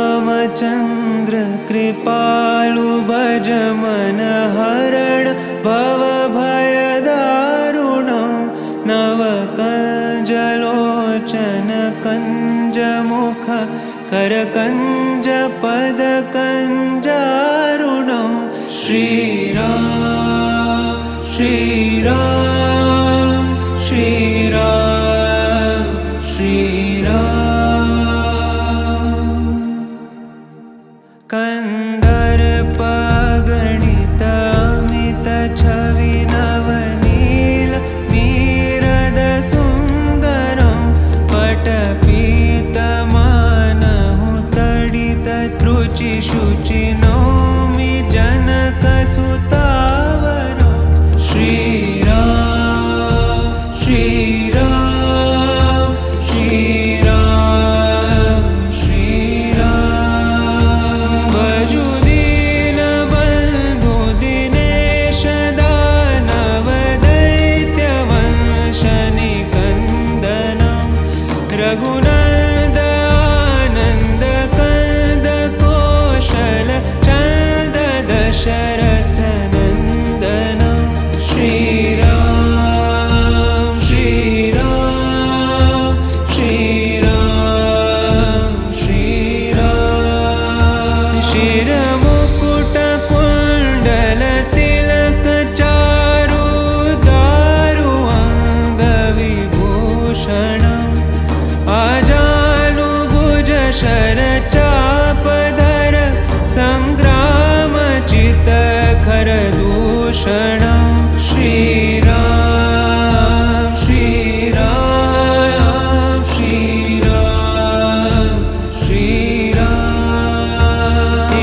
श्रीरामचन्द्र कृपालु भज मन हरण भवभयदारुणं नवकञ्जलोचन कञ्जमुख करकञ्ज पदकञ्जारुणं श्रीराम श्रीराम श्रीराम श्रीराम कन्दर्पगणित अमित छवि नवनील नीरद सुन्दरं पटपीतमानहु तडित त्रुचि शुचि नौमि जनकसुतावरं श्रीराम श्रीराम श्रीराम श्रीराम भजु दीनबन्धु दिनेश दानव दैत्यवंशनिकन्दनं रघुनन्द आनन्द कंद कौशल चन्द दशरथ नन्दनं श्रीराम श्रीराम श्रीराम श्रीराम शिरमुकुट कुण्डल तिलक चारु दारु अङ्गविभूषणम् आजानुभुज शरचापधर सङ्ग्रामचित खरदूषणं श्रीराम श्रीराम श्रीराम श्रीराम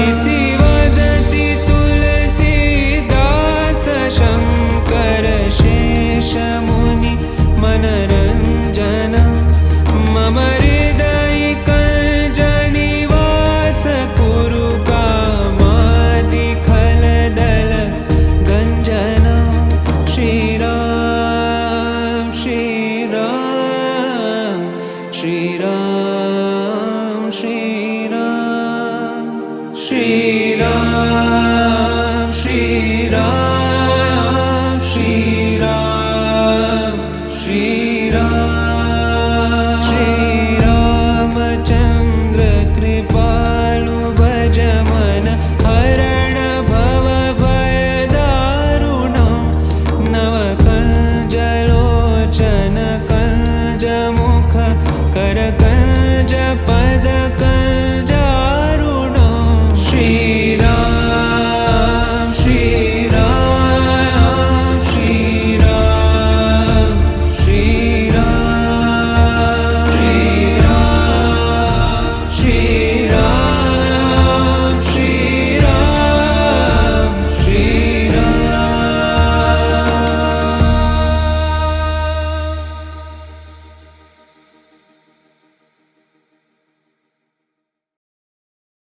इति वदति तुलसीदास शङ्कर शेषमुनि मनरञ्जनं मम हृदयिकञ्जनिवास कुरु कामादिखलदल गञ्जनं श्रीराम श्रीराम श्रीराम श्रीराम श्रीराम श्रीराम श्रीराम श्रीराम श्रीरामचन्द्र कृपालु भज मन हरण भवभयदारुणं नवकञ्जलोचन कञ्जमुख करकञ्ज पद